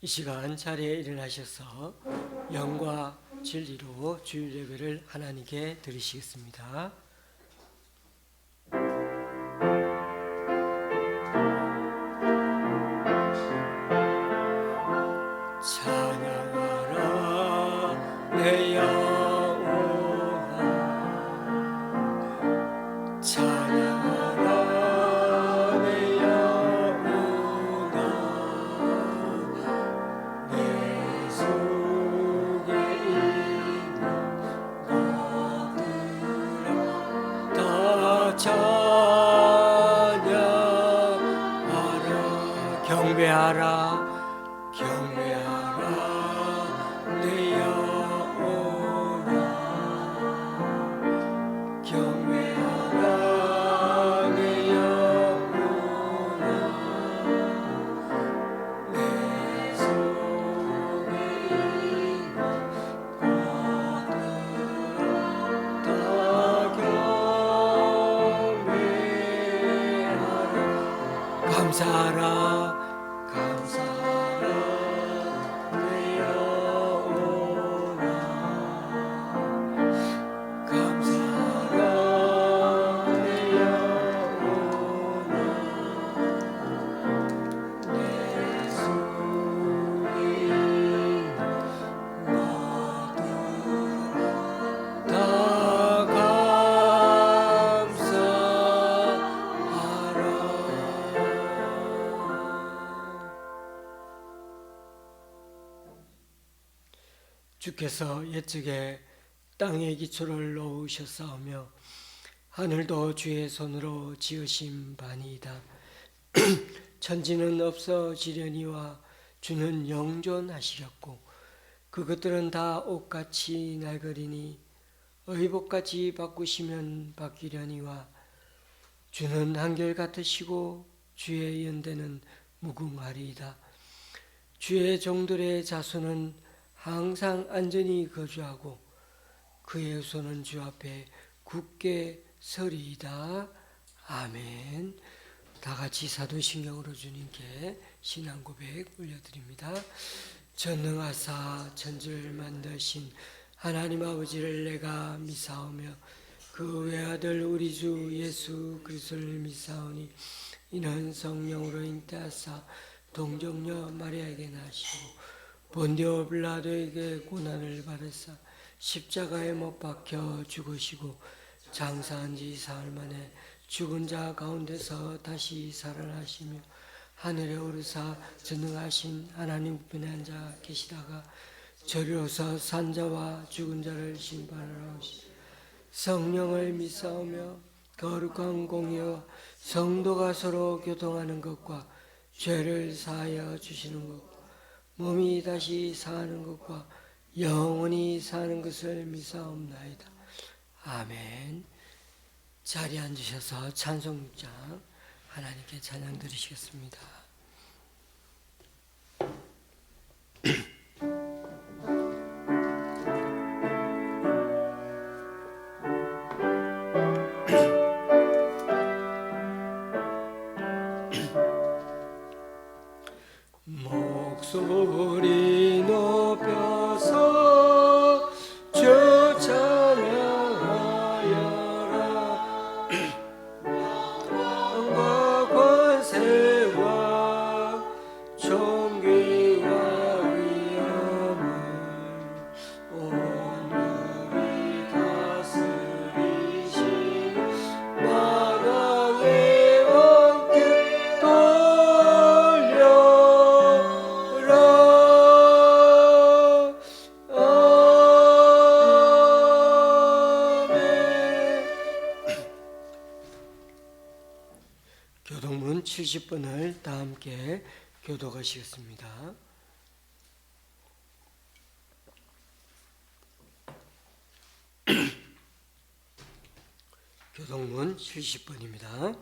이 시간 자리에 일어나셔서 영과 진리로 주일 예배를 하나님께 드리시겠습니다. 찬양하라 내 영혼아, 찬양하라 내 영혼아, 내 속에 있는 것들아 다 찬양하라. 경배하라 경배하라 내 영혼아, 경배하라 내 영혼아, 내 속에 있는 것들아 다 경배하라. 감사하라 감사하라 내 영혼아, 감사하라 내 영혼아, 내 속에 있는 것들아 다 주께서 옛적에 땅에 기초를 놓으셨사오며 하늘도 주의 손으로 지으신 바니이다. 천지는 없어지려니와 주는 영존하시렸고 그것들은 다 옷같이 낡으리니 의복같이 바꾸시면 바뀌려니와 주는 한결같으시고 주의 연대는 무궁하리이다. 주의 종들의 자손은 항상 안전히 거주하고 그의 후손은 주 앞에 굳게 서리이다. 아멘. 다 같이 사도신경으로 주님께 신앙 고백 올려드립니다. 전능하사 천지를 만드신 하나님 아버지를 내가 믿사오며 그 외아들 우리 주 예수 그리스도를 믿사오니 이는 성령으로 잉태하사 동정녀 마리아에게 나시고 본디오 빌라도에게 고난을 받으사 십자가에 못 박혀 죽으시고 장사한 지 사흘 만에 죽은 자 가운데서 다시 살아나시며 하늘에 오르사 전능하신 하나님 우편에 앉아 계시다가 저리로서 산 자와 죽은 자를 심판하러 오시니 성령을 믿사오며 거룩한 공의와 성도가 서로 교통하는 것과 죄를 사하여 주시는 것, 몸이 다시 사는 것과 영원히 사는 것을 믿사옵나이다. 아멘. 자리에 앉으셔서 찬송장 하나님께 찬양 드리시겠습니다. 목소리 높여서 주 찬양하여라. 영광과 권세와 존귀와 위엄을 오늘이 다스리신 만왕의 왕께 돌려 교동문 70번을 다 함께 교독하시겠습니다. 교동문 70번입니다.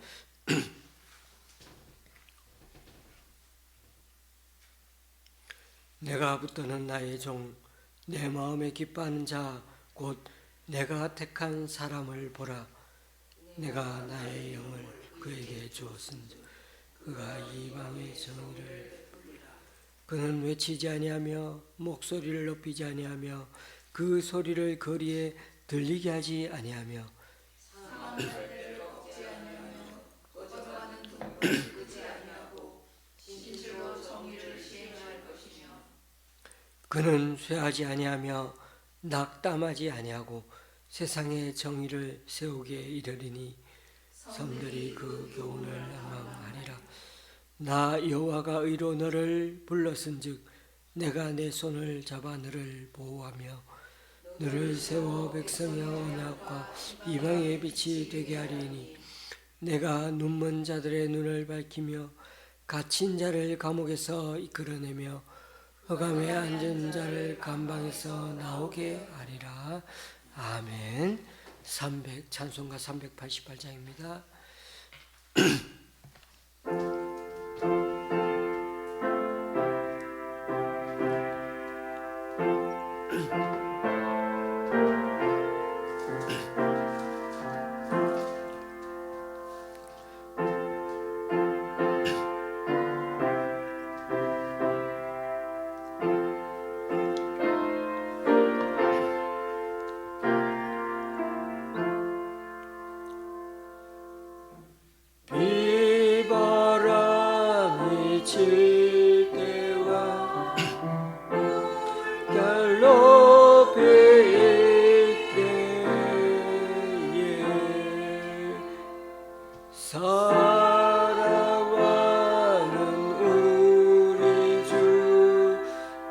내가 붙드는 나의 종, 내 마음에 기뻐하는 자, 곧 내가 택한 사람을 보라. 내가 나의 영을 그에게 주었은즉 그가 이방의 정의를 그는 외치지 아니하며 목소리를 높이지 아니하며 그 소리를 거리에 들리게 하지 아니하며 그는 쇠하지 아니하며 낙담하지 아니하고 세상의 정의를 세우게 이르리니 섬들이 그 교훈을 αμ망하리라. 나 여호와가 의로 너를 불렀은즉 내가 내 손을 잡아 너를 보호하며 너를 세워 백성의 언약과 이방의 빛이 되게 하리니 내가 눈먼 자들의 눈을 밝히며 갇힌 자를 감옥에서 이끌어내며 흑암에 앉은 자를 감방에서 나오게 하리라. 아멘. 찬송가 388장입니다. 비바람이 칠 때와 달 높이 일 때에 사랑하는 우리 주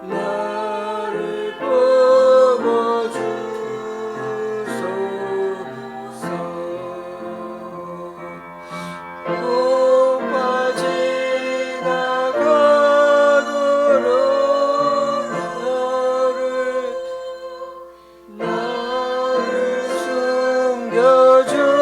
나를 품어주소서. 봄과 지나가도록 나를 숨겨주시니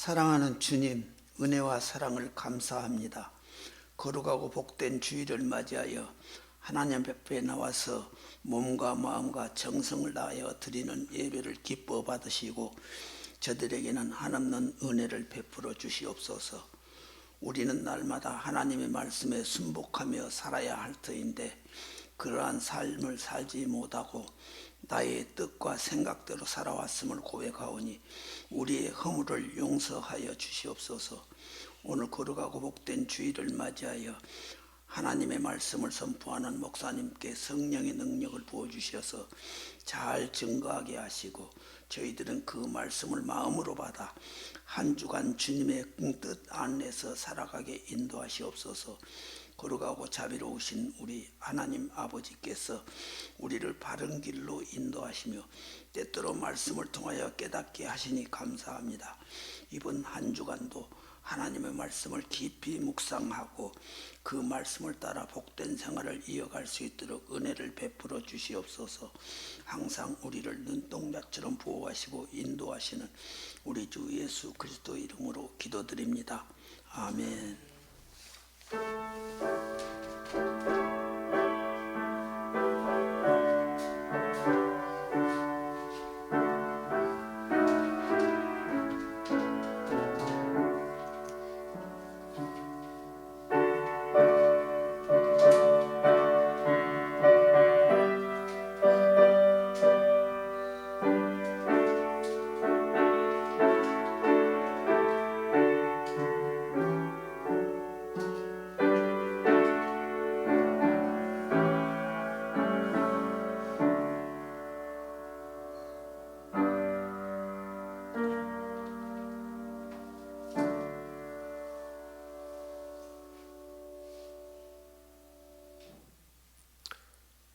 사랑하는 주님, 은혜와 사랑을 감사합니다. 거룩하고 복된 주일을 맞이하여 하나님 앞에 나와서 몸과 마음과 정성을 다하여 드리는 예배를 기뻐 받으시고 저들에게는 한없는 은혜를 베풀어 주시옵소서. 우리는 날마다 하나님의 말씀에 순복하며 살아야 할 터인데 그러한 삶을 살지 못하고 나의 뜻과 생각대로 살아왔음을 고백하오니 우리의 허물을 용서하여 주시옵소서. 오늘 거룩하고 복된 주일을 맞이하여 하나님의 말씀을 선포하는 목사님께 성령의 능력을 부어주셔서 잘 증거하게 하시고 저희들은 그 말씀을 마음으로 받아 한 주간 주님의 뜻 안에서 살아가게 인도하시옵소서. 거룩하고 자비로우신 우리 하나님 아버지께서 우리를 바른 길로 인도하시며 때때로 말씀을 통하여 깨닫게 하시니 감사합니다. 이번 한 주간도 하나님의 말씀을 깊이 묵상하고 그 말씀을 따라 복된 생활을 이어갈 수 있도록 은혜를 베풀어 주시옵소서. 항상 우리를 눈동자처럼 보호하시고 인도하시는 우리 주 예수 그리스도 이름으로 기도드립니다. 아멘.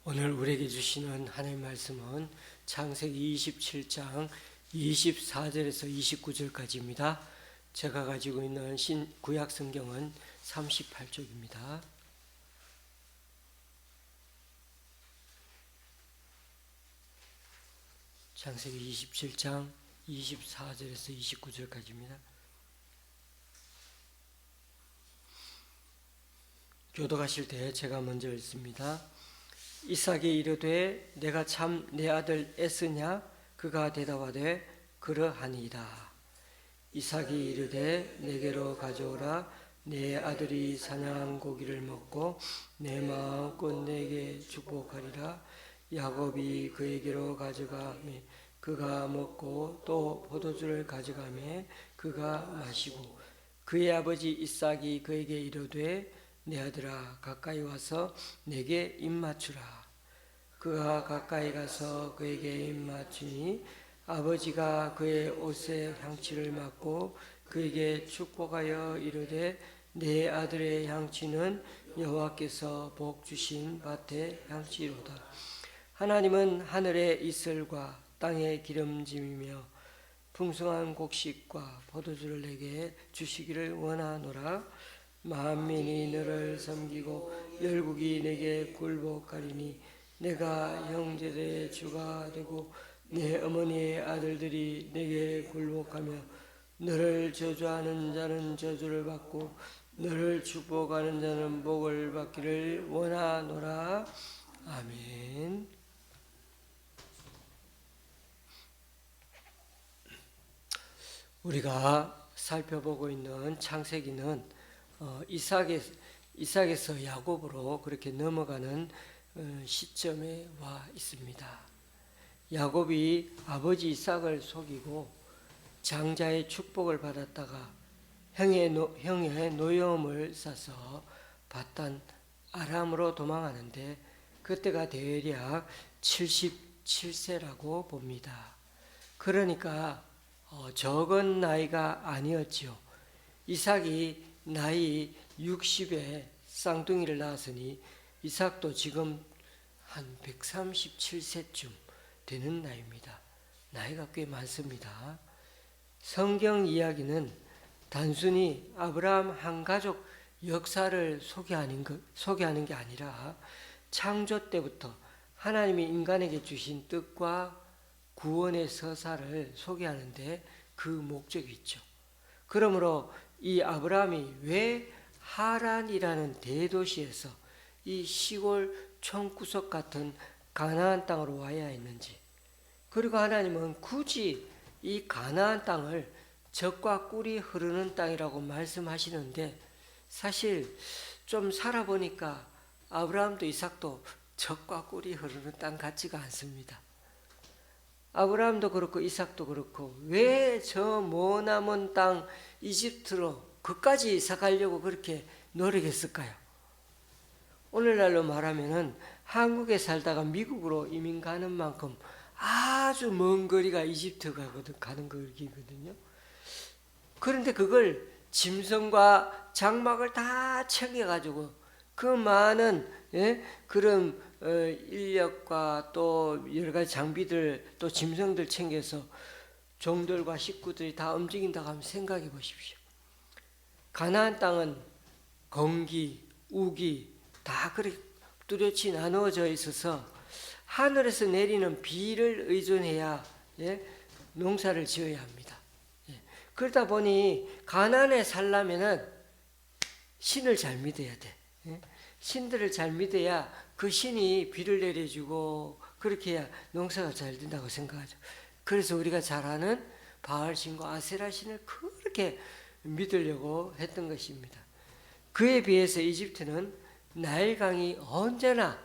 오늘 우리에게 주시는 하나님의 말씀은 창세기 27장 24절에서 29절까지입니다. 제가 가지고 있는 구약 성경은 38쪽입니다. 창세기 27장 24절에서 29절까지입니다. 교독하실 때 제가 먼저 읽습니다. 이삭이 이르되 내가 참 내 아들 에서냐? 그가 대답하되 그러하니이다. 이삭이 이르되 내게로 가져오라. 내 아들이 사냥한 고기를 먹고 내 마음껏 내게 축복하리라. 야곱이 그에게로 가져가매 그가 먹고 또 포도주를 가져가매 그가 마시고 그의 아버지 이삭이 그에게 이르되 내 아들아 가까이 와서 내게 입맞추라. 그가 가까이 가서 그에게 입맞추니 아버지가 그의 옷에 향취를 맡고 그에게 축복하여 이르되 내 아들의 향취는 여호와께서 복 주신 밭의 향취로다. 하나님은 하늘의 이슬과 땅의 기름짐이며 풍성한 곡식과 포도주를 내게 주시기를 원하노라. 만민이 너를 섬기고 열국이 내게 굴복하리니 내가 형제들의 주가 되고 내 어머니의 아들들이 내게 굴복하며 너를 저주하는 자는 저주를 받고 너를 축복하는 자는 복을 받기를 원하노라. 아멘. 우리가 살펴보고 있는 창세기는 이삭에서 야곱으로 그렇게 넘어가는 시점에 와 있습니다. 야곱이 아버지 이삭을 속이고 장자의 축복을 받았다가 형의 노여움을 싸서 바단 아람으로 도망하는데 그때가 대략 77세라고 봅니다. 그러니까 적은 나이가 아니었지요. 이삭이 나이 60에 쌍둥이를 낳았으니 이삭도 지금 한 137세쯤 되는 나이입니다. 나이가 꽤 많습니다. 성경 이야기는 단순히 아브라함 한 가족 역사를 소개하는 게 아니라 창조 때부터 하나님이 인간에게 주신 뜻과 구원의 서사를 소개하는데 그 목적이 있죠. 그러므로 이 아브라함이 왜 하란이라는 대도시에서 이 시골 총구석 같은 가나안 땅으로 와야 했는지, 그리고 하나님은 굳이 이 가나안 땅을 젖과 꿀이 흐르는 땅이라고 말씀하시는데, 사실 좀 살아보니까 아브라함도 이삭도 젖과 꿀이 흐르는 땅 같지가 않습니다. 아브라함도 그렇고 이삭도 그렇고 왜 저 머나먼 땅 이집트로 그까지 이사 가려고 그렇게 노력했을까요? 오늘날로 말하면은 한국에 살다가 미국으로 이민 가는 만큼 아주 먼 거리가 이집트 가는 거리거든요. 그런데 그걸 짐승과 장막을 다 챙겨가지고 그 많은 그런 인력과 또 여러 가지 장비들 또 짐승들 챙겨서 종들과 식구들이 다 움직인다고 하면 생각해 보십시오. 가나안 땅은 건기, 우기 다 그렇게 뚜렷이 나누어져 있어서 하늘에서 내리는 비를 의존해야 농사를 지어야 합니다. 그러다 보니 가나안에 살려면은 신을 잘 믿어야 돼. 신들을 잘 믿어야 그 신이 비를 내려주고 그렇게 해야 농사가 잘 된다고 생각하죠. 그래서 우리가 잘 아는 바알신과 아세라신을 그렇게 믿으려고 했던 것입니다. 그에 비해서 이집트는 나일강이 언제나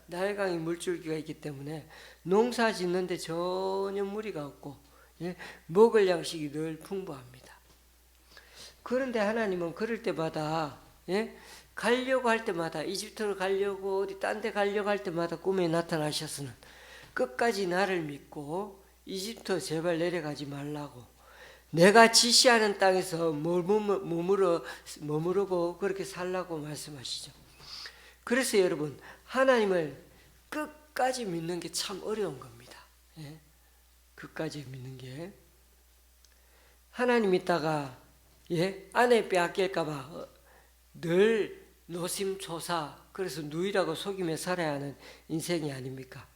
나일강이 물줄기가 있기 때문에 농사 짓는데 전혀 무리가 없고 먹을 양식이 늘 풍부합니다. 그런데 하나님은 그럴 때마다 가려고 할 때마다 이집트로 가려고 어디 딴 데 가려고 할 때마다 꿈에 나타나셔서는 끝까지 나를 믿고 이집트 제발 내려가지 말라고, 내가 지시하는 땅에서 머무르고 그렇게 살라고 말씀하시죠. 그래서 여러분, 하나님을 끝까지 믿는 게 참 어려운 겁니다. 끝까지 믿는 게. 하나님 믿다가 아내 빼앗길까봐 늘 노심초사, 그래서 누이라고 속이며 살아야 하는 인생이 아닙니까?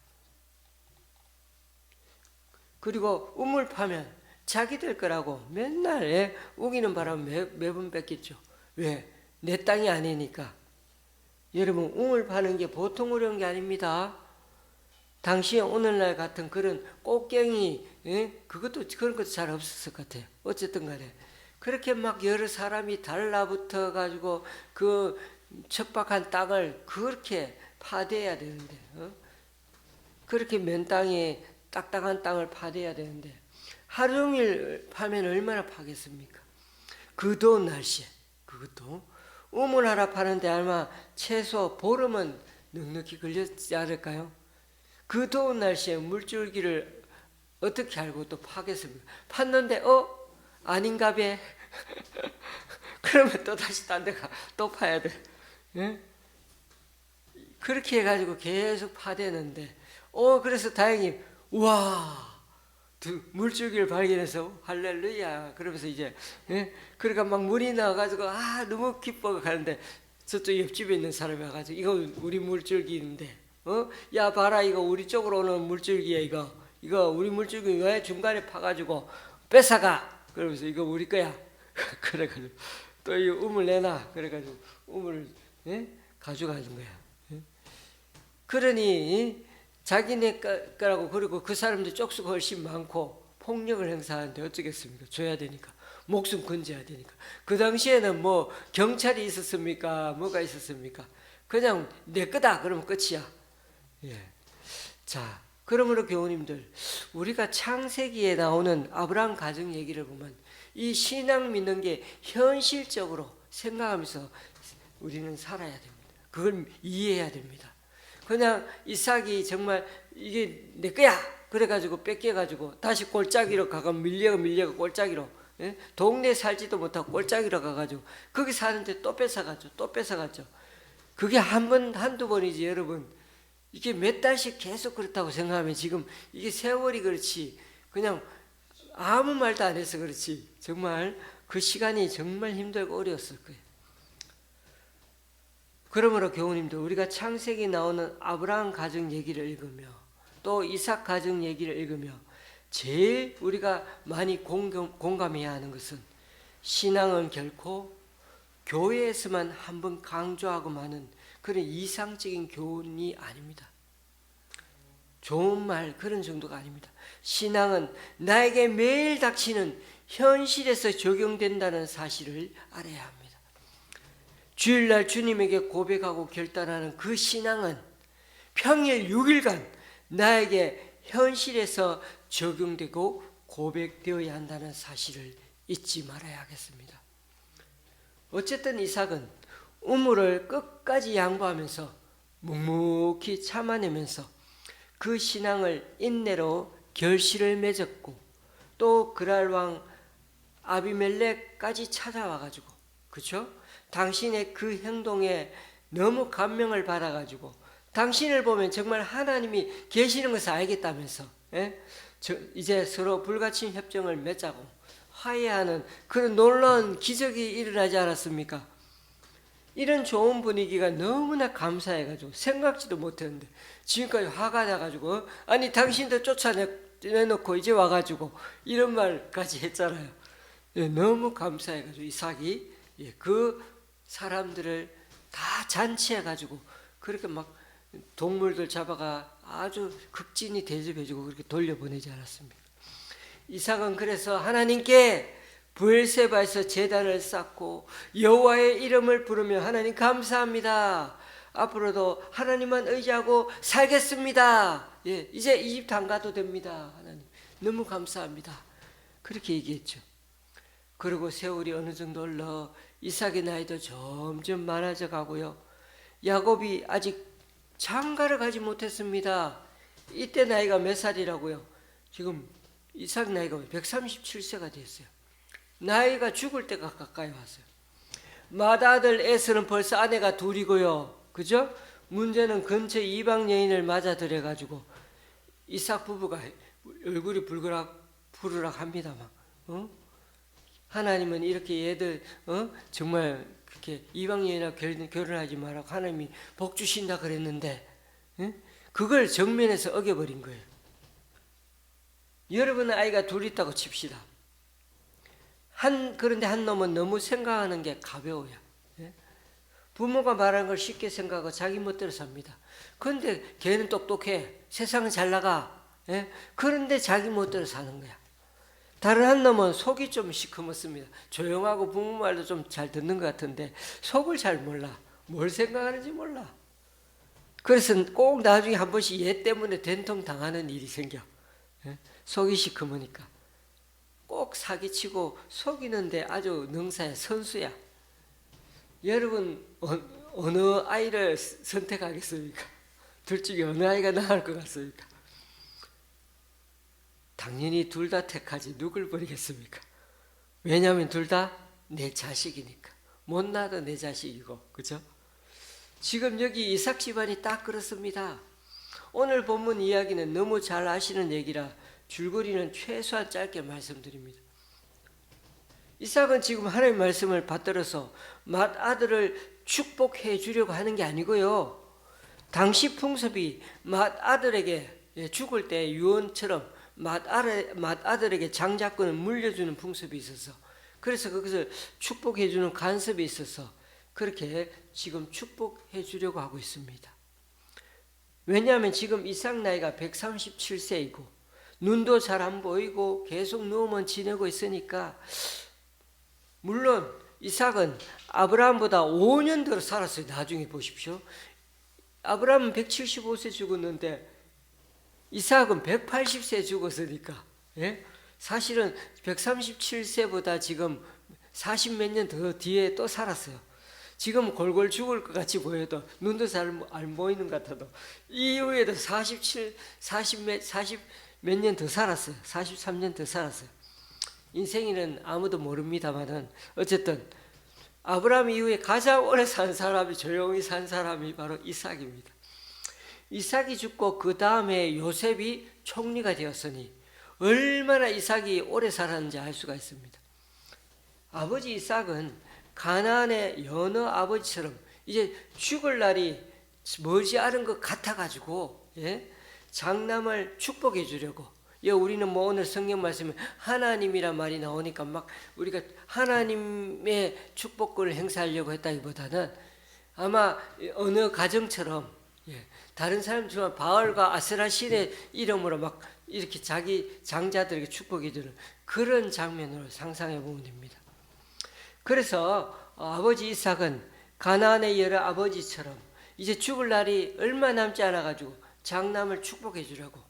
그리고 우물 파면 자기들 거라고 맨날 우기는 바람에 매번 뺏겠죠. 왜? 내 땅이 아니니까. 여러분, 우물 파는 게 보통 어려운 게 아닙니다. 당시에 오늘날 같은 그런 꽃갱이 그런 것도 잘 없었을 것 같아요. 어쨌든 간에 그렇게 막 여러 사람이 달라붙어 가지고 그 척박한 땅을 그렇게 파대야 되는데, 그렇게 맨 땅에 딱딱한 땅을 파대야 되는데 하루 종일 파면 얼마나 파겠습니까? 그 더운 날씨에. 그것도 우물 하나 파는데 아마 최소 보름은 넉넉히 걸렸지 않을까요? 그 더운 날씨에 물줄기를 어떻게 알고 또 파겠습니까? 팠는데 아닌가 봐. 그러면 또 다시 딴 데 가 또 파야 돼. 그렇게 해가지고 계속 파대는데 그래서 다행히 우와, 물줄기를 발견해서 할렐루야 그러면서 이제 그러니까 막 물이 나와가지고 너무 기뻐 가는데 저쪽 옆집에 있는 사람이 와가지고 이거 우리 물줄기인데 야 봐라, 이거 우리 쪽으로 오는 물줄기야. 이거 우리 물줄기 왜 중간에 파가지고 뺏어가, 그러면서 이거 우리 거야. 그래가지고 또 이 우물 내놔, 그래가지고 우물을 가져가는 거야. 그러니 자기네 거라고. 그리고 그 사람들 쪽수가 훨씬 많고 폭력을 행사하는데 어쩌겠습니까? 줘야 되니까, 목숨 건져야 되니까. 그 당시에는 뭐 경찰이 있었습니까? 뭐가 있었습니까? 그냥 내 거다 그러면 끝이야. 자, 그러므로 교우님들, 우리가 창세기에 나오는 아브라함 가정 얘기를 보면 이 신앙 믿는 게 현실적으로 생각하면서 우리는 살아야 됩니다. 그걸 이해해야 됩니다. 그냥 이삭이 정말 이게 내 거야 그래가지고 뺏겨가지고 다시 골짜기로 가가 밀려가 골짜기로, 동네 살지도 못하고 골짜기로 가가지고 거기 사는데 또 뺏어갔죠. 그게 한두 번이지 여러분. 이게 몇 달씩 계속 그렇다고 생각하면 지금 이게 세월이 그렇지 그냥 아무 말도 안 해서 그렇지 정말 그 시간이 정말 힘들고 어려웠을 거예요. 그러므로 교우님들, 우리가 창세기 나오는 아브라함 가정 얘기를 읽으며 또 이삭 가정 얘기를 읽으며 제일 우리가 많이 공감해야 하는 것은 신앙은 결코 교회에서만 한번 강조하고 마는 그런 이상적인 교훈이 아닙니다. 좋은 말 그런 정도가 아닙니다. 신앙은 나에게 매일 닥치는 현실에서 적용된다는 사실을 알아야 합니다. 주일날 주님에게 고백하고 결단하는 그 신앙은 평일 6일간 나에게 현실에서 적용되고 고백되어야 한다는 사실을 잊지 말아야 하겠습니다. 어쨌든 이삭은 우물을 끝까지 양보하면서 묵묵히 참아내면서 그 신앙을 인내로 결실을 맺었고, 또 그랄 왕 아비멜렉까지 찾아와가지고, 그렇죠? 당신의 그 행동에 너무 감명을 받아가지고 당신을 보면 정말 하나님이 계시는 것을 알겠다면서, 이제 서로 불가침 협정을 맺자고 화해하는 그런 놀라운 기적이 일어나지 않았습니까? 이런 좋은 분위기가 너무나 감사해가지고 생각지도 못했는데 지금까지 화가 나가지고, 아니 당신도 쫓아내놓고 이제 와가지고 이런 말까지 했잖아요. 너무 감사해가지고 이삭이 그 사람들을 다 잔치해가지고 그렇게 막 동물들 잡아가 아주 극진히 대접해주고 그렇게 돌려보내지 않았습니까? 이삭은 그래서 하나님께 브엘세바에서 제단을 쌓고 여호와의 이름을 부르며, 하나님 감사합니다. 앞으로도 하나님만 의지하고 살겠습니다. 이제 이집트 안 가도 됩니다. 하나님 너무 감사합니다. 그렇게 얘기했죠. 그리고 세월이 어느 정도 흘러 이삭의 나이도 점점 많아져 가고요. 야곱이 아직 장가를 가지 못했습니다. 이때 나이가 몇 살이라고요? 지금 이삭 나이가 137세가 됐어요. 나이가 죽을 때가 가까이 왔어요. 맏아들 에서는 벌써 아내가 둘이고요. 그죠? 문제는 근처 이방 여인을 맞아들여가지고 이삭 부부가 얼굴이 부르락 합니다만, 하나님은 이렇게 얘들 정말 그렇게 이방 여인하고 결혼하지 말라고 하나님이 복 주신다 그랬는데, 그걸 정면에서 어겨버린 거예요. 여러분의 아이가 둘 있다고 칩시다. 그런데 한 놈은 너무 생각하는 게 가벼워요. 부모가 말하는 걸 쉽게 생각하고 자기 멋대로 삽니다. 그런데 걔는 똑똑해. 세상은 잘 나가. 그런데 자기 멋대로 사는 거야. 다른 한 놈은 속이 좀 시커멓습니다. 조용하고 부모 말도 좀 잘 듣는 것 같은데 속을 잘 몰라. 뭘 생각하는지 몰라. 그래서 꼭 나중에 한 번씩 얘 때문에 된통 당하는 일이 생겨. 속이 시커머니까. 꼭 사기치고 속이는데 아주 능사야, 선수야. 여러분 어느 아이를 선택하겠습니까? 둘 중에 어느 아이가 나을 것 같습니까? 당연히 둘 다 택하지 누굴 버리겠습니까? 왜냐하면 둘 다 내 자식이니까. 못 낳아도 내 자식이고, 그죠? 지금 여기 이삭 집안이 딱 그렇습니다. 오늘 본문 이야기는 너무 잘 아시는 얘기라 줄거리는 최소한 짧게 말씀드립니다. 이삭은 지금 하나님의 말씀을 받들어서 맏아들을 축복해 주려고 하는 게 아니고요. 당시 풍습이 맏아들에게 죽을 때 유언처럼 맏아들에게 장자권을 물려주는 풍습이 있어서, 그래서 그것을 축복해 주는 간섭이 있어서 그렇게 지금 축복해 주려고 하고 있습니다. 왜냐하면 지금 이삭 나이가 137세이고 눈도 잘 안 보이고 계속 누워만 지내고 있으니까, 물론 이삭은 아브라함보다 5년 더 살았어요. 나중에 보십시오. 아브라함은 175세 죽었는데 이삭은 180세 죽었으니까, 사실은 137세보다 지금 40 몇 년 더 뒤에 또 살았어요. 지금 골골 죽을 것 같이 보여도, 눈도 잘 안 보이는 것 같아도 이후에도 40 몇 년 더 살았어요. 43년 더 살았어요. 인생에는 아무도 모릅니다만은 어쨌든 아브라함 이후에 가장 오래 산 사람이, 조용히 산 사람이 바로 이삭입니다. 이삭이 죽고 그 다음에 요셉이 총리가 되었으니 얼마나 이삭이 오래 살았는지 알 수가 있습니다. 아버지 이삭은 가나안의 여느 아버지처럼 이제 죽을 날이 머지 않은 것 같아가지고 장남을 축복해 주려고 우리는 뭐 오늘 성경 말씀에 하나님이란 말이 나오니까 막 우리가 하나님의 축복권을 행사하려고 했다기보다는 아마 어느 가정처럼 다른 사람처럼 바알과 아세라 신의 이름으로 막 이렇게 자기 장자들에게 축복해 주는 그런 장면으로 상상해 보면 됩니다. 그래서 아버지 이삭은 가나안의 여러 아버지처럼 이제 죽을 날이 얼마 남지 않아 가지고 장남을 축복해 주려고,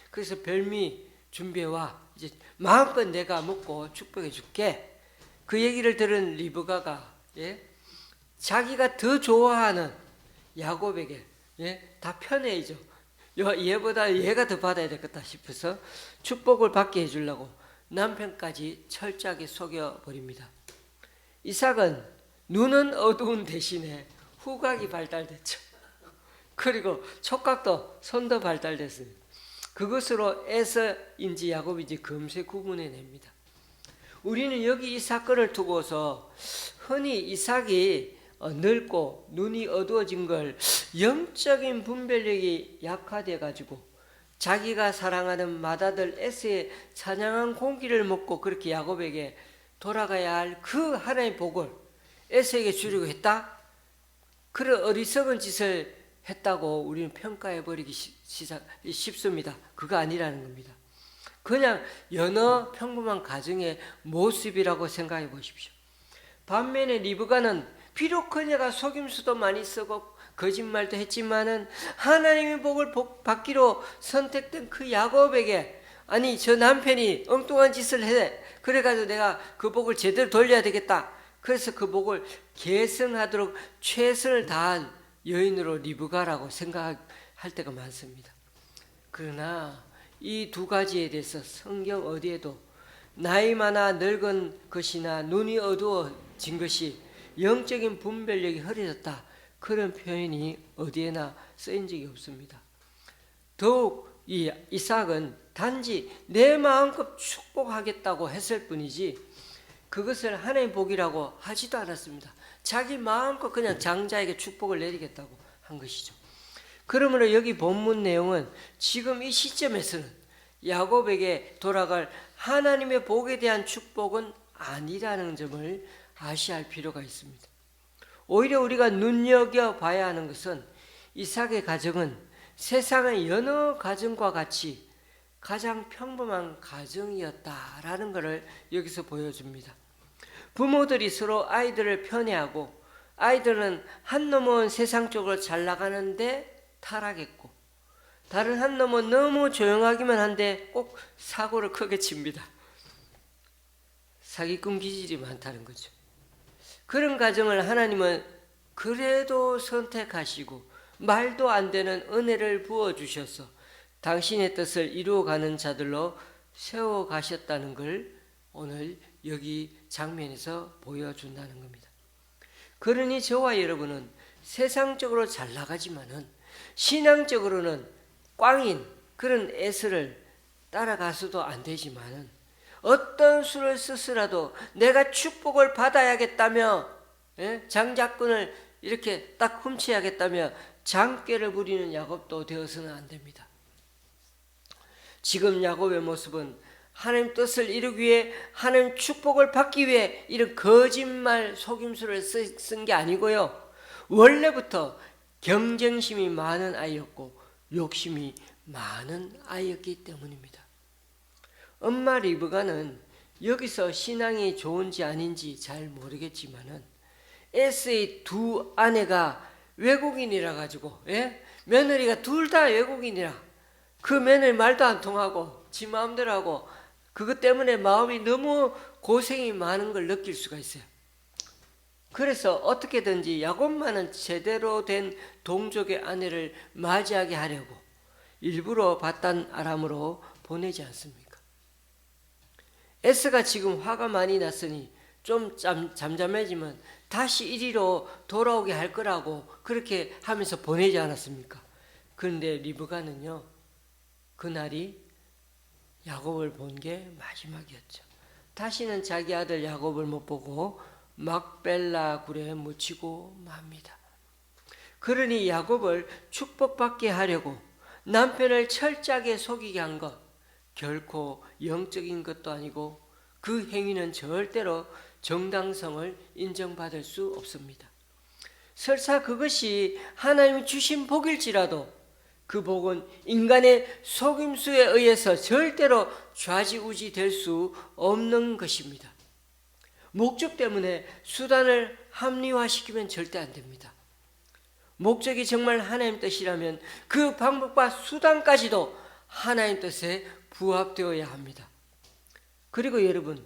그래서 별미 준비해와, 이제 마음껏 내가 먹고 축복해 줄게. 그 얘기를 들은 리브가가 자기가 더 좋아하는 야곱에게 다 편해져. 얘보다 얘가 더 받아야 되겠다 싶어서 축복을 받게 해주려고 남편까지 철저하게 속여버립니다. 이삭은 눈은 어두운 대신에 후각이 발달됐죠. 그리고 촉각도 손도 발달됐습니다. 그것으로 에서인지 야곱인지 금세 구분해냅니다. 우리는 여기 이 사건을 두고서 흔히 이삭이 늙고 눈이 어두워진 걸 영적인 분별력이 약화돼 가지고 자기가 사랑하는 맏아들 에서의 찬양한 공기를 먹고 그렇게 야곱에게 돌아가야 할 그 하나님의 복을 에서에게 주려고 했다? 그런 어리석은 짓을 했다고 우리는 평가해 버리기 쉽습니다. 그거 아니라는 겁니다. 그냥 여느 평범한 가정의 모습이라고 생각해 보십시오. 반면에 리브가는 비록 그녀가 속임수도 많이 쓰고 거짓말도 했지만은 하나님의 복을 받기로 선택된 그 야곱에게, 아니 저 남편이 엉뚱한 짓을 해, 그래가지고 내가 그 복을 제대로 돌려야 되겠다, 그래서 그 복을 계승하도록 최선을 다한 여인으로 리브가라고 생각할 때가 많습니다. 그러나 이 두 가지에 대해서 성경 어디에도 나이 많아 늙은 것이나 눈이 어두워진 것이 영적인 분별력이 흐려졌다, 그런 표현이 어디에나 쓰인 적이 없습니다. 더욱 이 이삭은 단지 내 마음껏 축복하겠다고 했을 뿐이지 그것을 하나님의 복이라고 하지도 않았습니다. 자기 마음껏 그냥 장자에게 축복을 내리겠다고 한 것이죠. 그러므로 여기 본문 내용은 지금 이 시점에서는 야곱에게 돌아갈 하나님의 복에 대한 축복은 아니라는 점을 아셔야 할 필요가 있습니다. 오히려 우리가 눈여겨봐야 하는 것은 이삭의 가정은 세상의 여느 가정과 같이 가장 평범한 가정이었다라는 것을 여기서 보여줍니다. 부모들이 서로 아이들을 편애하고 아이들은 한 놈은 세상 쪽으로 잘 나가는데 타락했고 다른 한 놈은 너무 조용하기만 한데 꼭 사고를 크게 칩니다. 사기꾼 기질이 많다는 거죠. 그런 가정을 하나님은 그래도 선택하시고 말도 안 되는 은혜를 부어주셔서 당신의 뜻을 이루어가는 자들로 세워가셨다는 걸 오늘 여기 장면에서 보여준다는 겁니다. 그러니 저와 여러분은 세상적으로 잘 나가지만은 신앙적으로는 꽝인 그런 에서를 따라가서도 안 되지만은 어떤 수를 쓰더라도 내가 축복을 받아야겠다며 장자권을 이렇게 딱 훔쳐야겠다며 장꾀를 부리는 야곱도 되어서는 안 됩니다. 지금 야곱의 모습은 하나님 뜻을 이루기 위해 하나님 축복을 받기 위해 이런 거짓말 속임수를 쓴 게 아니고요, 원래부터 경쟁심이 많은 아이였고 욕심이 많은 아이였기 때문입니다. 엄마 리브가는 여기서 신앙이 좋은지 아닌지 잘 모르겠지만은 에스의 두 아내가 외국인이라 가지고 며느리가 둘 다 외국인이라 그 며느리 말도 안 통하고 지 마음대로 하고 그것 때문에 마음이 너무 고생이 많은 걸 느낄 수가 있어요. 그래서 어떻게든지 야곱만은 제대로 된 동족의 아내를 맞이하게 하려고 일부러 바단 아람으로 보내지 않습니까? 에스가 지금 화가 많이 났으니 좀 잠잠해지면 다시 이리로 돌아오게 할 거라고 그렇게 하면서 보내지 않았습니까? 그런데 리브가는요, 그날이 야곱을 본 게 마지막이었죠. 다시는 자기 아들 야곱을 못 보고 막벨라 굴에 묻히고 맙니다. 그러니 야곱을 축복받게 하려고 남편을 철저하게 속이게 한 것, 결코 영적인 것도 아니고 그 행위는 절대로 정당성을 인정받을 수 없습니다. 설사 그것이 하나님이 주신 복일지라도 그 복은 인간의 속임수에 의해서 절대로 좌지우지 될 수 없는 것입니다. 목적 때문에 수단을 합리화시키면 절대 안 됩니다. 목적이 정말 하나님 뜻이라면 그 방법과 수단까지도 하나님 뜻에 부합되어야 합니다. 그리고 여러분,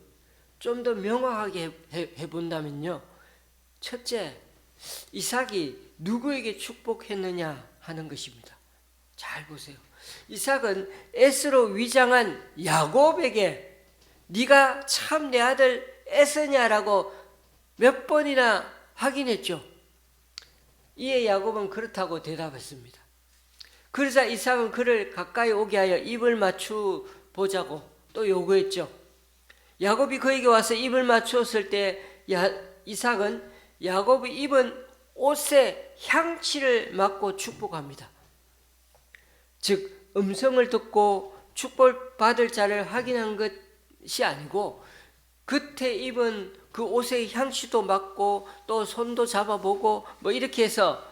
좀 더 명확하게 해본다면요, 첫째, 이삭이 누구에게 축복했느냐 하는 것입니다. 잘 보세요. 이삭은 에서로 위장한 야곱에게 네가 참 내 아들 에서냐라고 몇 번이나 확인했죠. 이에 야곱은 그렇다고 대답했습니다. 그러자 이삭은 그를 가까이 오게 하여 입을 맞추 보자고 또 요구했죠. 야곱이 그에게 와서 입을 맞추었을 때 이삭은 야곱이 입은 옷에 향취를 맡고 축복합니다. 즉 음성을 듣고 축복받을 자를 확인한 것이 아니고 겉에 입은 그 옷의 향취도 맡고 또 손도 잡아보고 뭐 이렇게 해서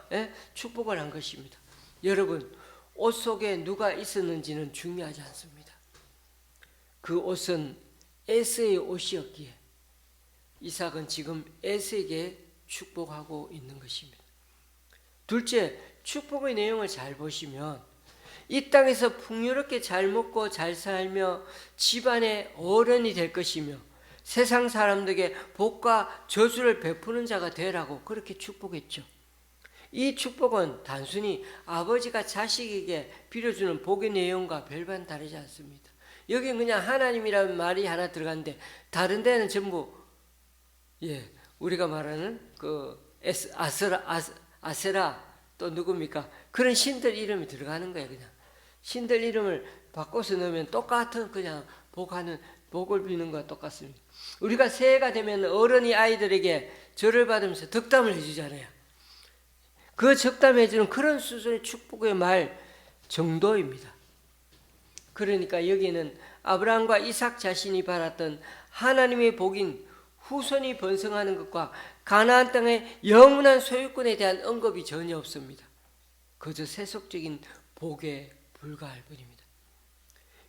축복을 한 것입니다. 여러분, 옷 속에 누가 있었는지는 중요하지 않습니다. 그 옷은 에서의 옷이었기에 이삭은 지금 에서에게 축복하고 있는 것입니다. 둘째, 축복의 내용을 잘 보시면 이 땅에서 풍요롭게 잘 먹고 잘 살며 집안의 어른이 될 것이며 세상 사람들에게 복과 저주를 베푸는 자가 되라고 그렇게 축복했죠. 이 축복은 단순히 아버지가 자식에게 빌어주는 복의 내용과 별반 다르지 않습니다. 여기 그냥 하나님이라는 말이 하나 들어갔는데 다른 데는 전부 우리가 말하는 그 아세라 또 누굽니까? 그런 신들 이름이 들어가는 거예요. 그냥 신들 이름을 바꿔서 넣으면 똑같은 그냥 복을 비는 거와 똑같습니다. 우리가 새해가 되면 어른이 아이들에게 절을 받으면서 덕담을 해주잖아요. 그 덕담해주는 그런 수준의 축복의 말 정도입니다. 그러니까 여기는 아브라함과 이삭 자신이 받았던 하나님의 복인 후손이 번성하는 것과 가나안 땅의 영원한 소유권에 대한 언급이 전혀 없습니다. 그저 세속적인 복에 불과할 뿐입니다.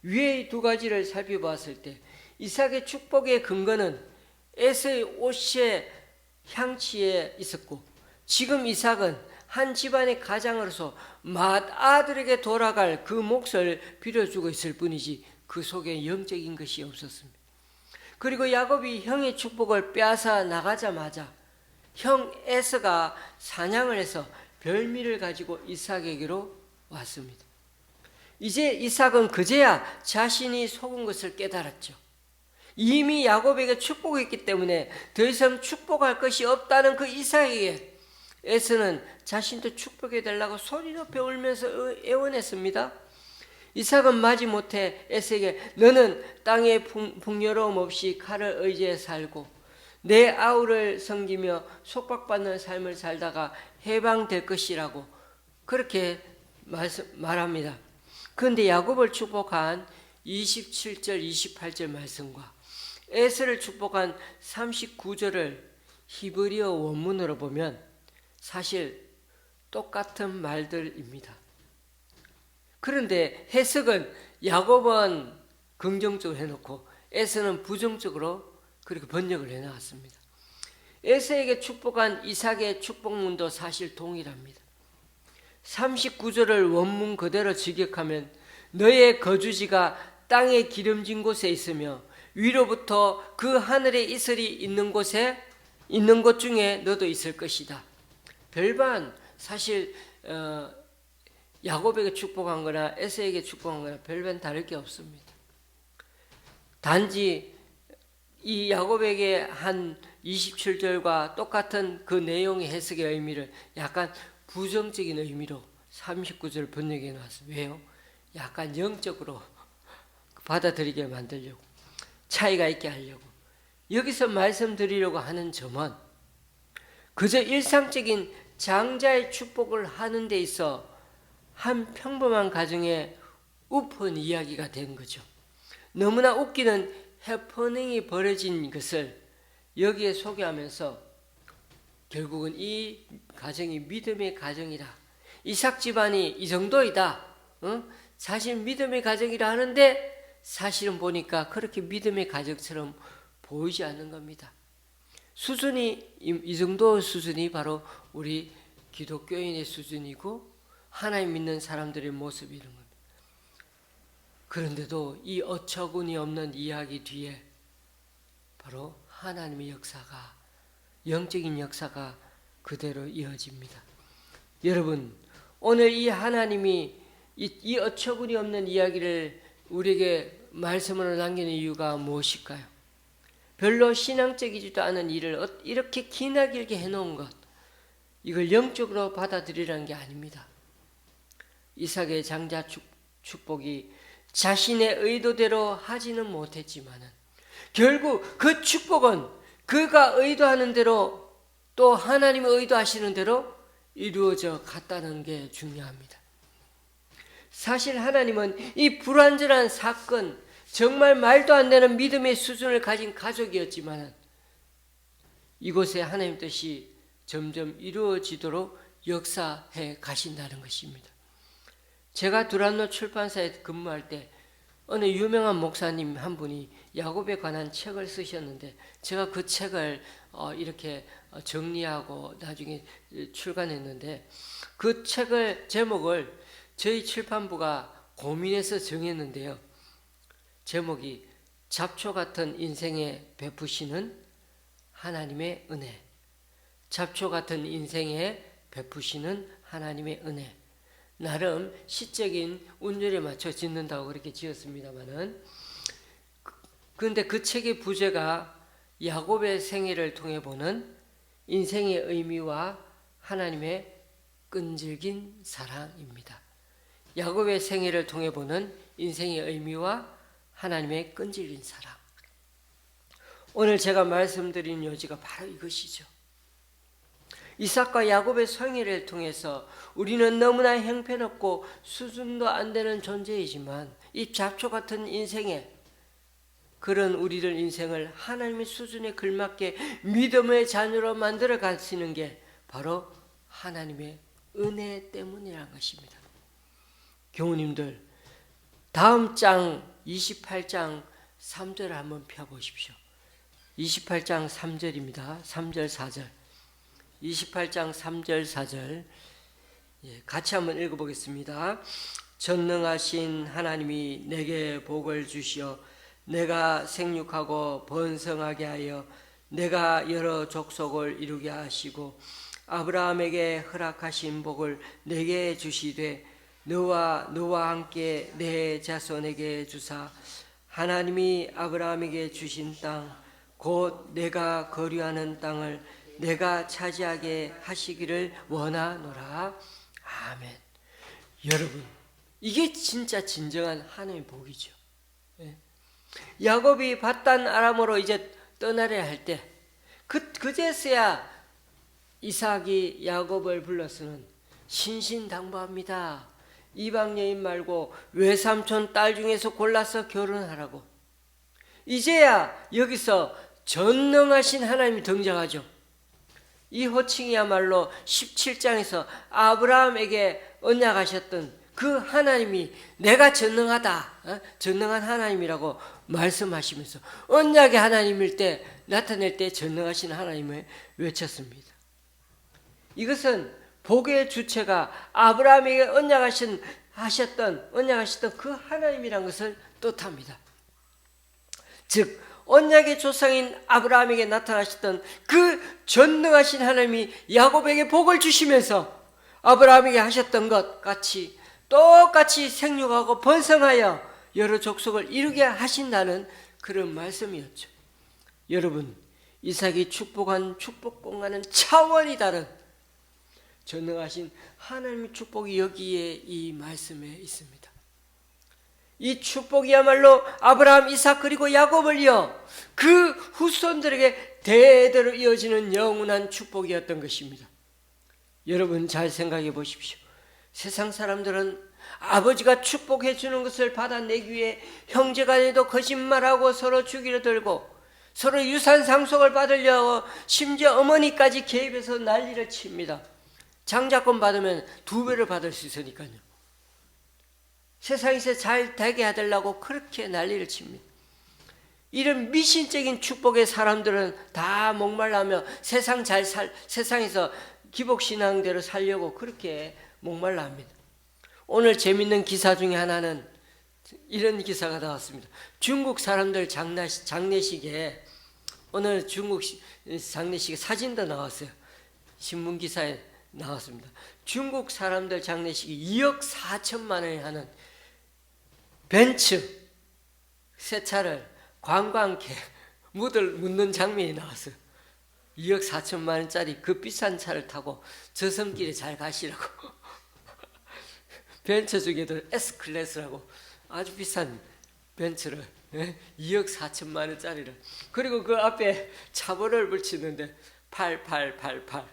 위의 두 가지를 살펴봤을 때 이삭의 축복의 근거는 에서의 옷의 향취에 있었고 지금 이삭은 한 집안의 가장으로서 맏아들에게 돌아갈 그 몫을 빌어주고 있을 뿐이지 그 속에 영적인 것이 없었습니다. 그리고 야곱이 형의 축복을 빼앗아 나가자마자 형 에서가 사냥을 해서 별미를 가지고 이삭에게로 왔습니다. 이제 이삭은 그제야 자신이 속은 것을 깨달았죠. 이미 야곱에게 축복했기 때문에 더 이상 축복할 것이 없다는 그 이삭에게 에서는 자신도 축복해달라고 소리 높여 울면서 애원했습니다. 이삭은 마지못해 에서에게 너는 땅에 풍요로움 없이 칼을 의지해 살고 내 아우를 섬기며 속박받는 삶을 살다가 해방될 것이라고 그렇게 말합니다. 그런데 야곱을 축복한 27절 28절 말씀과 에서를 축복한 39절을 히브리어 원문으로 보면 사실 똑같은 말들입니다. 그런데 해석은 야곱은 긍정적으로 해놓고 에서는 부정적으로 그렇게 번역을 해놨습니다. 에서에게 축복한 이삭의 축복문도 사실 동일합니다. 39절을 원문 그대로 직역하면 너의 거주지가 땅의 기름진 곳에 있으며 위로부터 그 하늘의 이슬이 있는 곳 중에 너도 있을 것이다. 별반 사실 야곱에게 축복한 거나 에서에게 축복한 거나 별반 다를 게 없습니다. 단지 이 야곱에게 한 27절과 똑같은 그 내용의 해석의 의미를 약간 부정적인 의미로 39절 번역해 놨어요. 왜요? 약간 영적으로 받아들이게 만들려고, 차이가 있게 하려고. 여기서 말씀드리려고 하는 점은 그저 일상적인 장자의 축복을 하는 데 있어 한 평범한 가정에 읊은 이야기가 된 거죠. 너무나 웃기는 해퍼닝이 벌어진 것을 여기에 소개하면서 결국은 이 가정이 믿음의 가정이라, 이삭 집안이 이 정도이다, 사실 믿음의 가정이라 하는데 사실은 보니까 그렇게 믿음의 가정처럼 보이지 않는 겁니다. 수준이 이 정도 수준이 바로 우리 기독교인의 수준이고 하나님 믿는 사람들의 모습이 이런 겁니다. 그런데도 이 어처구니 없는 이야기 뒤에 바로 하나님의 역사가, 영적인 역사가 그대로 이어집니다. 여러분, 오늘 이 하나님이 이 어처구니 없는 이야기를 우리에게 말씀으로 남기는 이유가 무엇일까요? 별로 신앙적이지도 않은 일을 이렇게 기나 길게 해놓은 것, 이걸 영적으로 받아들이라는 게 아닙니다. 이삭의 장자 축복이 자신의 의도대로 하지는 못했지만은 결국 그 축복은 그가 의도하는 대로, 또 하나님의 의도하시는 대로 이루어져 갔다는 게 중요합니다. 사실 하나님은 이 불완전한 사건, 정말 말도 안 되는 믿음의 수준을 가진 가족이었지만 이곳에 하나님 뜻이 점점 이루어지도록 역사해 가신다는 것입니다. 제가 두란노 출판사에 근무할 때 어느 유명한 목사님 한 분이 야곱에 관한 책을 쓰셨는데, 제가 그 책을 이렇게 정리하고 나중에 출간했는데, 그 책을 제목을 저희 출판부가 고민해서 정했는데요. 제목이 잡초 같은 인생에 베푸시는 하나님의 은혜. 잡초 같은 인생에 베푸시는 하나님의 은혜. 나름 시적인 운율에 맞춰 짓는다고 그렇게 지었습니다만은, 그런데 그 책의 부제가 야곱의 생애를 통해 보는 인생의 의미와 하나님의 끈질긴 사랑입니다. 야곱의 생애를 통해 보는 인생의 의미와 하나님의 끈질긴 사랑. 오늘 제가 말씀드린 요지가 바로 이것이죠. 이삭과 야곱의 성애를 통해서 우리는 너무나 형편없고 수준도 안 되는 존재이지만 이 잡초 같은 인생에, 그런 우리들 인생을 하나님의 수준에 걸맞게 믿음의 자녀로 만들어 가시는 게 바로 하나님의 은혜 때문이라는 것입니다. 교우님들, 다음 장 28장 3절을 한번 펴보십시오. 28장 3절입니다. 3절 4절. 28장 3절 4절 같이 한번 읽어보겠습니다. 전능하신 하나님이 내게 복을 주시어 내가 생육하고 번성하게 하여 내가 여러 족속을 이루게 하시고 아브라함에게 허락하신 복을 내게 주시되 너와 함께 내 자손에게 주사 하나님이 아브라함에게 주신 땅 곧 내가 거류하는 땅을 내가 차지하게 하시기를 원하노라. 아멘. 여러분, 이게 진짜 진정한 하나님의 복이죠. 야곱이 밧단 아람으로 이제 떠나려 할 때 그제서야 이삭이 야곱을 불러서는 신신당부합니다. 이방 여인 말고 외삼촌 딸 중에서 골라서 결혼하라고. 이제야 여기서 전능하신 하나님이 등장하죠. 이 호칭이야말로 17장에서 아브라함에게 언약하셨던 그 하나님이 내가 전능하다, 전능한 하나님이라고 말씀하시면서 언약의 하나님일 때 나타낼 때 전능하신 하나님을 외쳤습니다. 이것은 복의 주체가 아브라함에게 언약하셨던 그 하나님이란 것을 뜻합니다. 즉 언약의 조상인 아브라함에게 나타나셨던 그 전능하신 하나님이 야곱에게 복을 주시면서 아브라함에게 하셨던 것 같이 똑같이 생육하고 번성하여 여러 족속을 이루게 하신다는 그런 말씀이었죠. 여러분, 이삭이 축복한 축복과는 차원이 다른 전능하신 하나님의 축복이 여기에 이 말씀에 있습니다. 이 축복이야말로 아브라함, 이삭 그리고 야곱을 이어 그 후손들에게 대대로 이어지는 영원한 축복이었던 것입니다. 여러분 잘 생각해 보십시오. 세상 사람들은 아버지가 축복해 주는 것을 받아내기 위해 형제간에도 거짓말하고 서로 주기를 들고 서로 유산 상속을 받으려고 심지어 어머니까지 개입해서 난리를 칩니다. 장자권 받으면 2배를 받을 수 있으니까요. 세상에서 잘 되게 해달라고 그렇게 난리를 칩니다. 이런 미신적인 축복의 사람들은 다 목말라며 세상에서 기복신앙대로 살려고 그렇게 목말라 합니다. 오늘 재밌는 기사 중에 하나는 이런 기사가 나왔습니다. 중국 사람들 장례식에 오늘 중국 장례식에 사진도 나왔어요. 신문 기사에 나왔습니다. 중국 사람들 장례식이 2억 4천만 원에 하는 벤츠 새 차를 관광객 묻는 장면이 나왔어요. 2억 4천만 원짜리 그 비싼 차를 타고 저섬길에 잘 가시라고. 벤츠 중에도 S클래스라고 아주 비싼 벤츠를 2억 4천만 원짜리를, 그리고 그 앞에 차번호를 붙이는데 8888.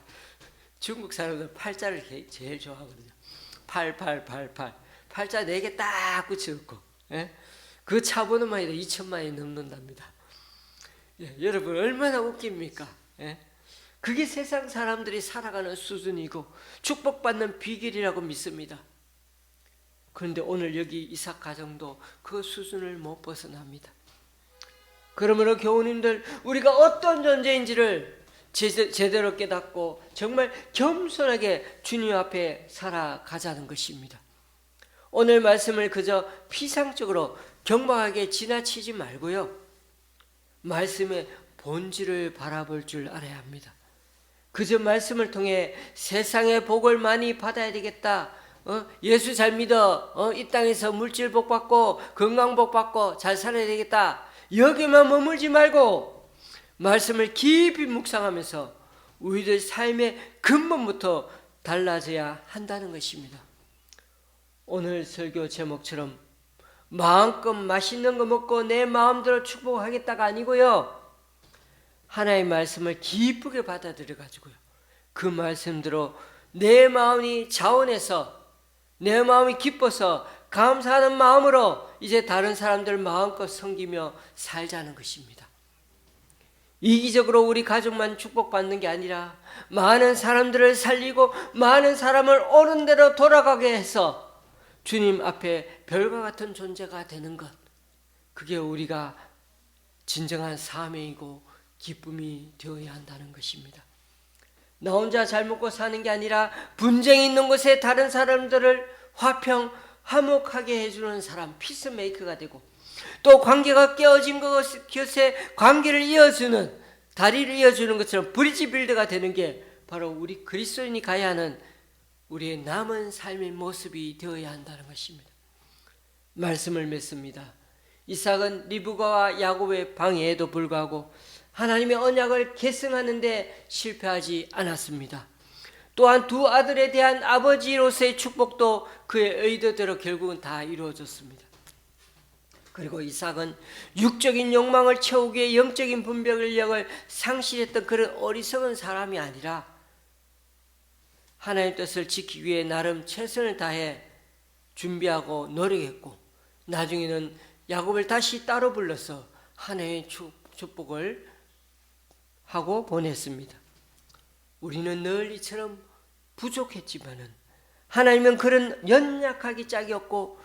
중국 사람들은 팔자를 제일 좋아하거든요. 8888. 팔자 4개 딱 붙여놓고 그 차번호만 해도 2천만 원이 넘는답니다. 여러분 얼마나 웃깁니까? 그게 세상 사람들이 살아가는 수준이고 축복받는 비결이라고 믿습니다. 그런데 오늘 여기 이삭 가정도 그 수준을 못 벗어납니다. 그러므로 교우님들, 우리가 어떤 존재인지를 제대로 깨닫고 정말 겸손하게 주님 앞에 살아가자는 것입니다. 오늘 말씀을 그저 피상적으로 경박하게 지나치지 말고요, 말씀의 본질을 바라볼 줄 알아야 합니다. 그저 말씀을 통해 세상의 복을 많이 받아야 되겠다, 예수 잘 믿어, 이 땅에서 물질 복 받고 건강 복 받고 잘 살아야 되겠다, 여기만 머물지 말고 말씀을 깊이 묵상하면서 우리들 삶의 근본부터 달라져야 한다는 것입니다. 오늘 설교 제목처럼 마음껏 맛있는 거 먹고 내 마음대로 축복하겠다가 아니고요, 하나의 말씀을 기쁘게 받아들여 가지고요, 그 말씀대로 내 마음이 자원해서 내 마음이 기뻐서 감사하는 마음으로 이제 다른 사람들 마음껏 섬기며 살자는 것입니다. 이기적으로 우리 가족만 축복받는 게 아니라 많은 사람들을 살리고 많은 사람을 옳은 대로 돌아가게 해서 주님 앞에 별과 같은 존재가 되는 것, 그게 우리가 진정한 사명이고 기쁨이 되어야 한다는 것입니다. 나 혼자 잘 먹고 사는 게 아니라 분쟁이 있는 곳에 다른 사람들을 화평 화목하게 해주는 사람, 피스메이커가 되고, 또 관계가 깨어진 것에 관계를 이어주는, 다리를 이어주는 것처럼 브리지 빌더가 되는 게 바로 우리 그리스도인이 가야 하는 우리의 남은 삶의 모습이 되어야 한다는 것입니다. 말씀을 맺습니다. 이삭은 리브가와 야곱의 방해에도 불구하고 하나님의 언약을 계승하는 데 실패하지 않았습니다. 또한 2 아들에 대한 아버지로서의 축복도 그의 의도대로 결국은 다 이루어졌습니다. 그리고 이삭은 육적인 욕망을 채우기 위해 영적인 분별력을 상실했던 그런 어리석은 사람이 아니라 하나님의 뜻을 지키기 위해 나름 최선을 다해 준비하고 노력했고, 나중에는 야곱을 다시 따로 불러서 하나님의 축복을 하고 보냈습니다. 우리는 늘 이처럼 부족했지만은 하나님은 그런 연약하기 짝이 없고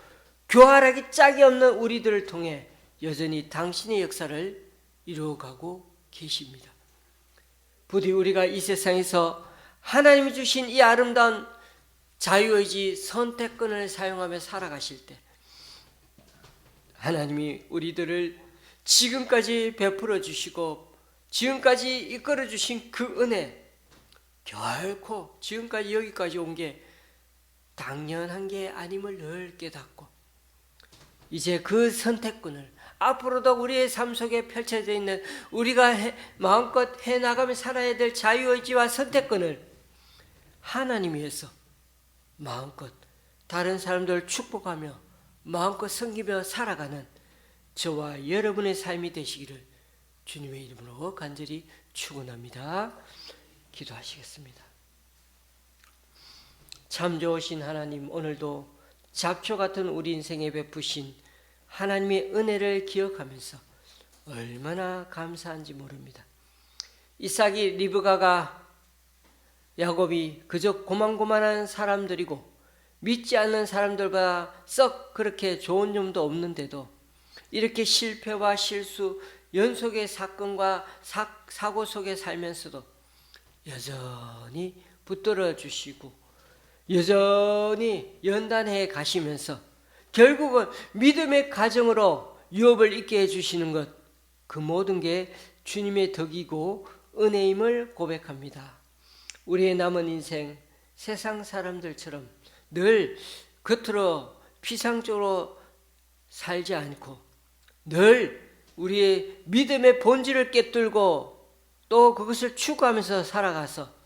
교활하기 짝이 없는 우리들을 통해 여전히 당신의 역사를 이루어가고 계십니다. 부디 우리가 이 세상에서 하나님이 주신 이 아름다운 자유의지 선택권을 사용하며 살아가실 때 하나님이 우리들을 지금까지 베풀어 주시고 지금까지 이끌어 주신 그 은혜, 결코 지금까지 여기까지 온 게 당연한 게 아님을 늘 깨닫고, 이제 그 선택권을 앞으로도 우리의 삶 속에 펼쳐져 있는 우리가 마음껏 해나가며 살아야 될 자유의지와 선택권을 하나님 위해서 마음껏 다른 사람들을 축복하며 마음껏 섬기며 살아가는 저와 여러분의 삶이 되시기를 주님의 이름으로 간절히 축원합니다. 기도하시겠습니다. 참 좋으신 하나님, 오늘도 잡초 같은 우리 인생에 베푸신 하나님의 은혜를 기억하면서 얼마나 감사한지 모릅니다. 이삭이 리브가가 야곱이 그저 고만고만한 사람들이고 믿지 않는 사람들보다 썩 그렇게 좋은 점도 없는데도 이렇게 실패와 실수 연속의 사건과 사고 속에 살면서도 여전히 붙들어 주시고 여전히 연단해 가시면서 결국은 믿음의 가정으로 유업을 있게 해주시는 것, 그 모든 게 주님의 덕이고 은혜임을 고백합니다. 우리의 남은 인생 세상 사람들처럼 늘 겉으로 피상적으로 살지 않고 늘 우리의 믿음의 본질을 꿰뚫고 또 그것을 추구하면서 살아가서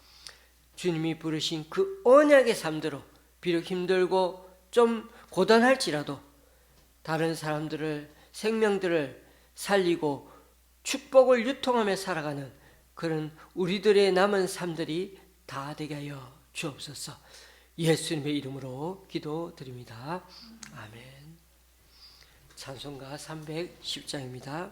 주님이 부르신 그 언약의 삶대로 비록 힘들고 좀 고단할지라도 다른 사람들을 생명들을 살리고 축복을 유통하며 살아가는 그런 우리들의 남은 삶들이 다 되게 하여 주옵소서. 예수님의 이름으로 기도드립니다. 아멘. 찬송가 310장입니다.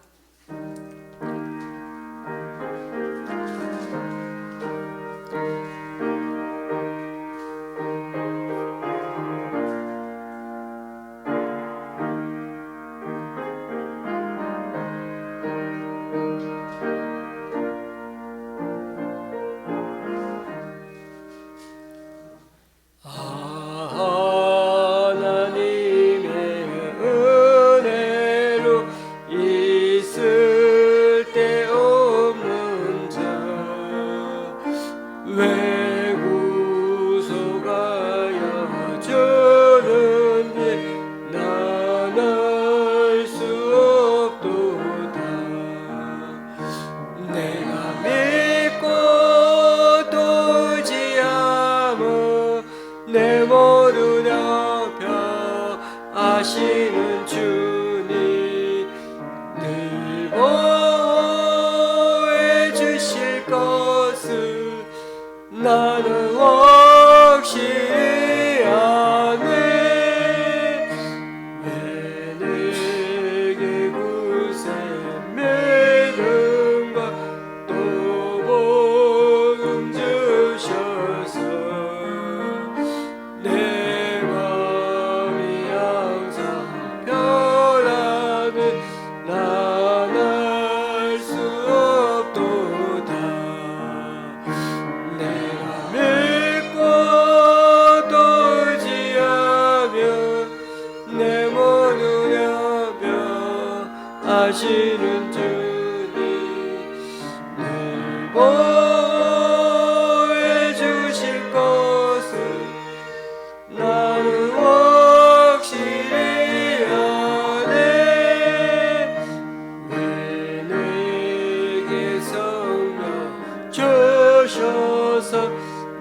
내 모든 펴 아시는 주님 늘 보호해 주실 것을 나는 확실히 아네. 왜 내게 구세 믿음과 또 복음 주셔서 내 마음이 항상 변하는 난 알 수 없도다. 내가 믿고 또 의지하며 내 모든 여겨 아시는 주님 늘 보호해 주실 것을 나는 확실히 아네. 왜 내게 성령 주셔서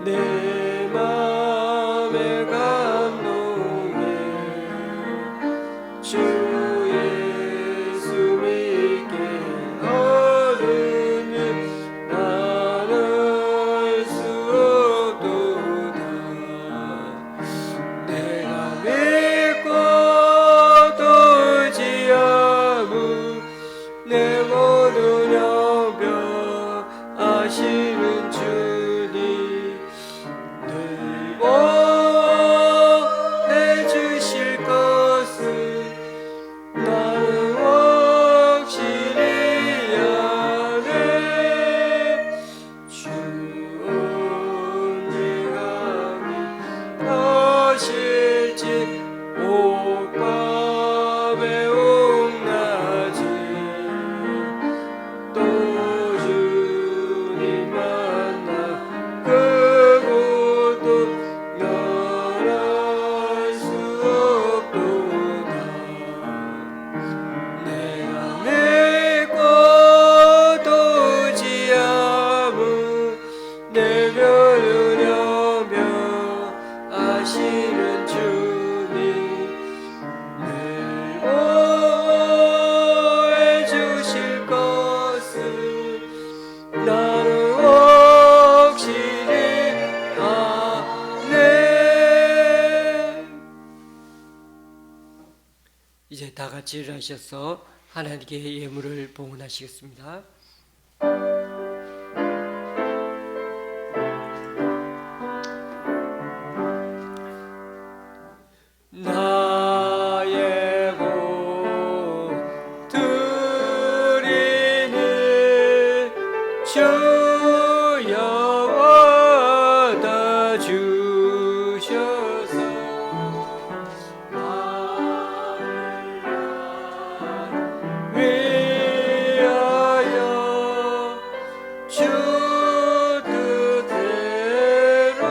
내 맘에 감동해 주 예수 믿게 같이 일하셔서 하나님께 예물을 봉헌하시겠습니다. 나의 복 드리니 주여 얻어 주셔서 나를 위하여 주 뜻대로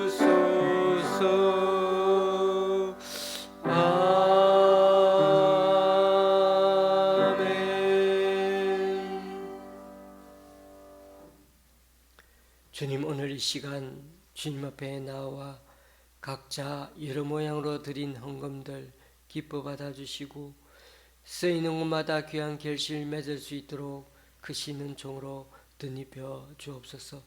쓰소서. 아멘. 주님, 오늘 이 시간 주님 앞에 나와 각자 여러 모양으로 드린 헌금들 기뻐 받아주시고 쓰이는 곳마다 귀한 결실 맺을 수 있도록 크시는 종으로 덧입혀 주옵소서.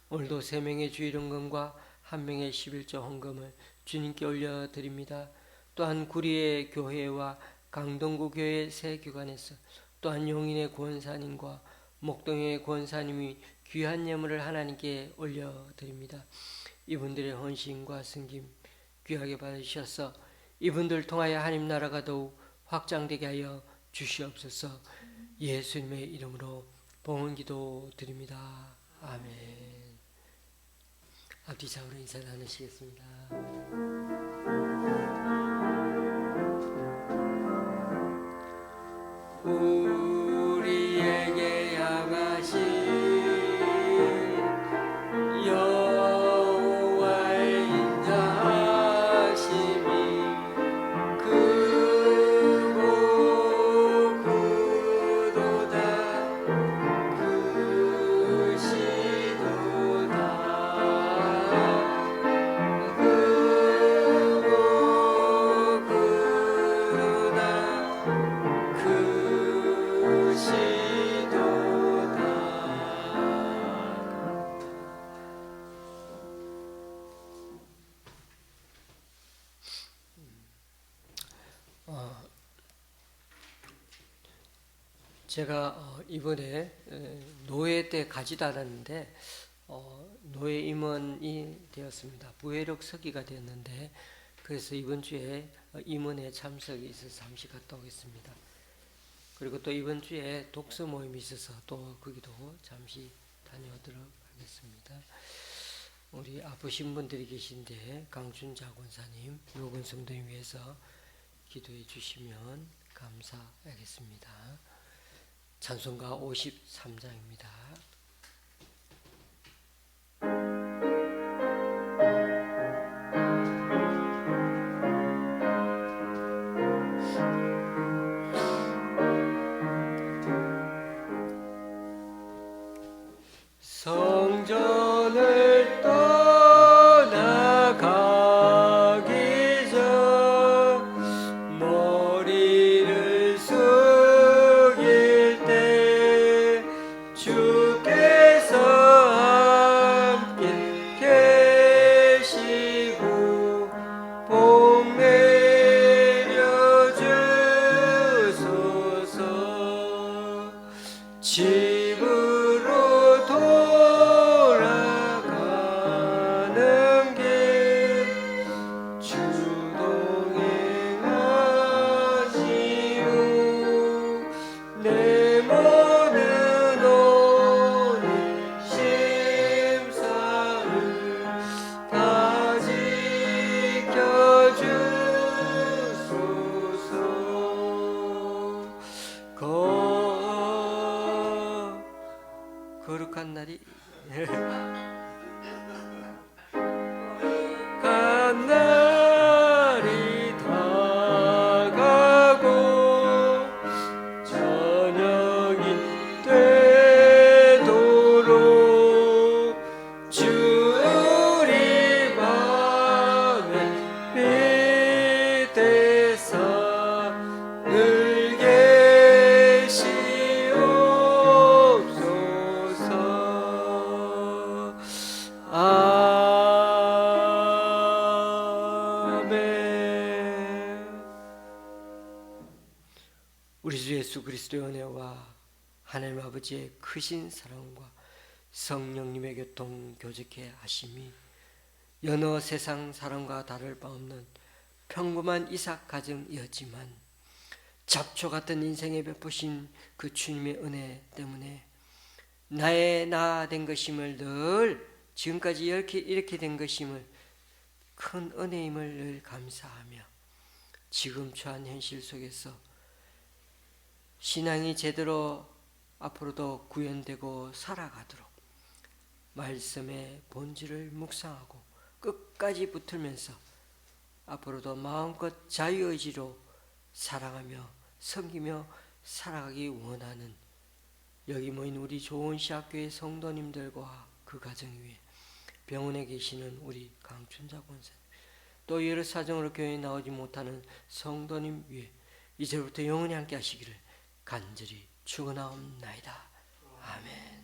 오늘도 3명의 주일 헌금과 1명의 11조 헌금을 주님께 올려드립니다. 또한 구리의 교회와 강동구 교회 새 교관에서 또한 용인의 권사님과 목동의 권사님이 귀한 예물을 하나님께 올려드립니다. 이분들의 헌신과 승김 귀하게 받으셔서 이분들 통하여 하나님 나라가 더욱 확장되게 하여 주시옵소서. 예수님의 이름으로 봉헌기도 드립니다. 아멘. 앞뒤 좌우로 인사 나누시겠습니다. 우리에게 향하신 여호와의 인자하심이 크고 크도다 크시도다 크고 크도다 제가 이번에 노예 때 가지도 않았는데 노예 임원이 되었습니다. 부회력 서기가 되었는데 그래서 이번 주에 임원회 참석이 있어서 잠시 갔다 오겠습니다. 그리고 또 이번 주에 독서 모임이 있어서 또 거기도 잠시 다녀오도록 하겠습니다. 우리 아프신 분들이 계신데 강춘자 권사님, 요건 성도님 위해서 기도해 주시면 감사하겠습니다. 찬송가 53장입니다. 성전을 떠나가기 전 머리를 숙일 때 주께서 함께 계시고 복 내려 주소서. 집으로 돌아가는 길 주동행하시오. 내 모든 오늘 심사를 다 지켜주소서. 거룩한 날이 거룩한 날이 다가고 저녁이 되도록 주 우리 맘에 빛에서 늘 계시옵소서. 우리 주 예수 그리스도의 은혜와 하나님 아버지의 크신 사랑과 성령님의 교통 교제케 하심이 여느 세상 사람과 다를 바 없는 평범한 이삭 가정이었지만 잡초 같은 인생에 베푸신 그 주님의 은혜 때문에 나의 나 된 것임을 늘 지금까지 이렇게 된 것임을 큰 은혜임을 늘 감사하며 지금 처한 현실 속에서 신앙이 제대로 앞으로도 구현되고 살아가도록 말씀의 본질을 묵상하고 끝까지 붙들면서 앞으로도 마음껏 자유의지로 사랑하며 섬기며 살아가기 원하는 여기 모인 우리 조은시학교의 성도님들과 그 가정 위에 병원에 계시는 우리 강춘자 권사님 또 여러 사정으로 교회에 나오지 못하는 성도님 위에 이제부터 영원히 함께 하시기를 간절히 축원하옵나이다. 아멘.